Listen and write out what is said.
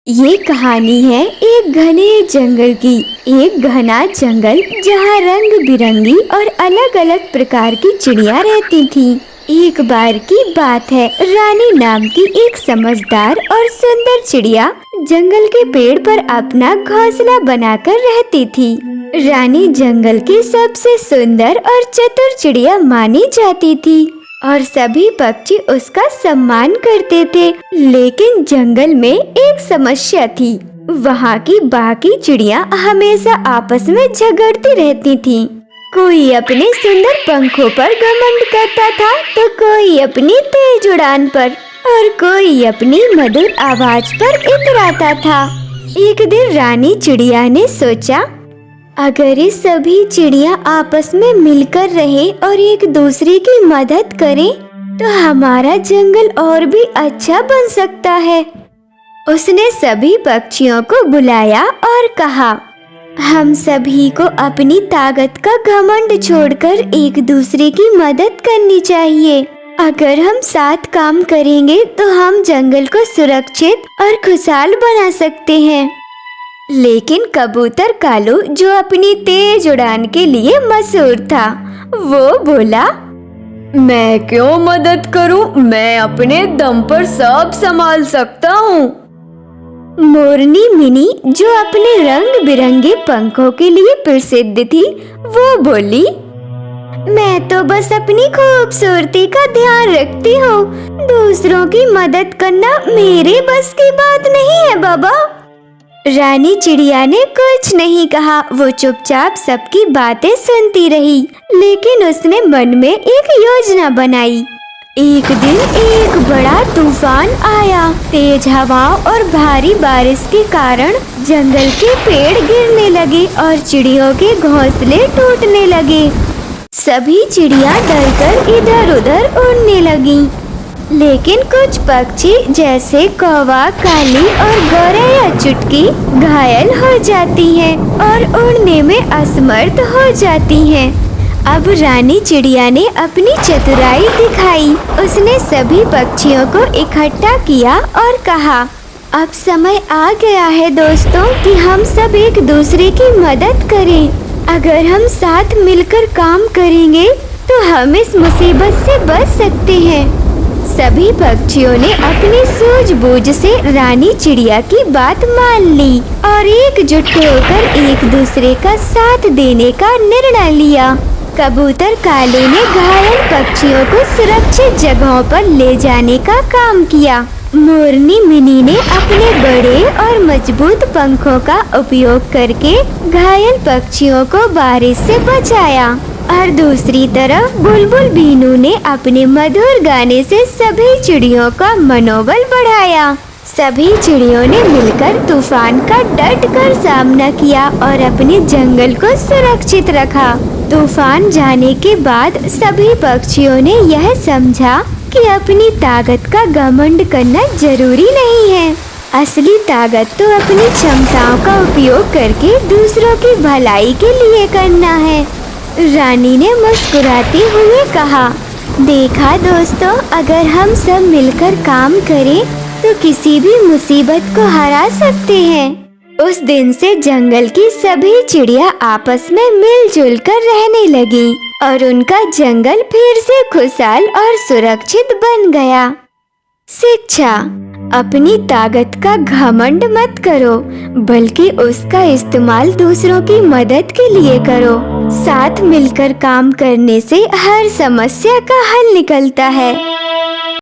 ये कहानी है एक घने जंगल की। एक घना जंगल जहाँ रंग बिरंगी और अलग अलग प्रकार की चिड़िया रहती थीं। एक बार की बात है, रानी नाम की एक समझदार और सुंदर चिड़िया जंगल के पेड़ पर अपना घोंसला बनाकर रहती थी। रानी जंगल की सबसे सुंदर और चतुर चिड़िया मानी जाती थी और सभी पक्षी उसका सम्मान करते थे। लेकिन जंगल में एक समस्या थी। वहाँ की बाकी चिड़िया हमेशा आपस में झगड़ती रहती थीं। कोई अपने सुंदर पंखों पर घमंड करता था तो कोई अपनी तेज उड़ान पर और कोई अपनी मधुर आवाज पर इतराता था। एक दिन रानी चिड़िया ने सोचा, अगर ये सभी चिड़िया आपस में मिलकर रहे और एक दूसरे की मदद करें तो हमारा जंगल और भी अच्छा बन सकता है। उसने सभी पक्षियों को बुलाया और कहा, हम सभी को अपनी ताकत का घमंड छोड़कर एक दूसरे की मदद करनी चाहिए। अगर हम साथ काम करेंगे तो हम जंगल को सुरक्षित और खुशहाल बना सकते हैं। लेकिन कबूतर कालू, जो अपनी तेज उड़ान के लिए मशहूर था, वो बोला, मैं क्यों मदद करूं? मैं अपने दम पर सब संभाल सकता हूँ। मोरनी मिनी, जो अपने रंग बिरंगे पंखों के लिए प्रसिद्ध थी, वो बोली, मैं तो बस अपनी खूबसूरती का ध्यान रखती हूँ। दूसरों की मदद करना मेरे बस की बात नहीं है बाबा। रानी चिड़िया ने कुछ नहीं कहा। वो चुपचाप सबकी बातें सुनती रही। लेकिन उसने मन में एक योजना बनाई। एक दिन एक बड़ा तूफान आया। तेज हवाओं और भारी बारिश के कारण जंगल के पेड़ गिरने लगे और चिड़ियों के घोंसले टूटने लगे। सभी चिड़िया डरकर इधर उधर उड़ने लगीं। लेकिन कुछ पक्षी जैसे कौवा, काली और गौरैया चुटकी घायल हो जाती हैं और उड़ने में असमर्थ हो जाती हैं। अब रानी चिड़िया ने अपनी चतुराई दिखाई। उसने सभी पक्षियों को इकट्ठा किया और कहा, अब समय आ गया है दोस्तों कि हम सब एक दूसरे की मदद करें। अगर हम साथ मिलकर काम करेंगे तो हम इस मुसीबत से बच सकते हैं। सभी पक्षियों ने अपनी सूझबूझ से रानी चिड़िया की बात मान ली और एकजुट होकर एक दूसरे का साथ देने का निर्णय लिया। कबूतर काले ने घायल पक्षियों को सुरक्षित जगहों पर ले जाने का काम किया। मोरनी मिनी ने अपने बड़े और मजबूत पंखों का उपयोग करके घायल पक्षियों को बारिश से बचाया और दूसरी तरफ बुलबुल बीनू ने अपने मधुर गाने से सभी चिड़ियों का मनोबल बढ़ाया। सभी चिड़ियों ने मिलकर तूफान का डट कर सामना किया और अपने जंगल को सुरक्षित रखा। तूफान जाने के बाद सभी पक्षियों ने यह समझा कि अपनी ताकत का घमंड करना जरूरी नहीं है। असली ताकत तो अपनी क्षमताओं का उपयोग करके दूसरों की भलाई के लिए करना है। रानी ने मुस्कुराते हुए कहा, देखा दोस्तों, अगर हम सब मिलकर काम करें तो किसी भी मुसीबत को हरा सकते हैं। उस दिन से जंगल की सभी चिड़िया आपस में मिलजुल कर रहने लगी और उनका जंगल फिर से खुशहाल और सुरक्षित बन गया। शिक्षा, अपनी ताकत का घमंड मत करो, बल्कि उसका इस्तेमाल दूसरों की मदद के लिए करो। साथ मिलकर काम करने से हर समस्या का हल निकलता है।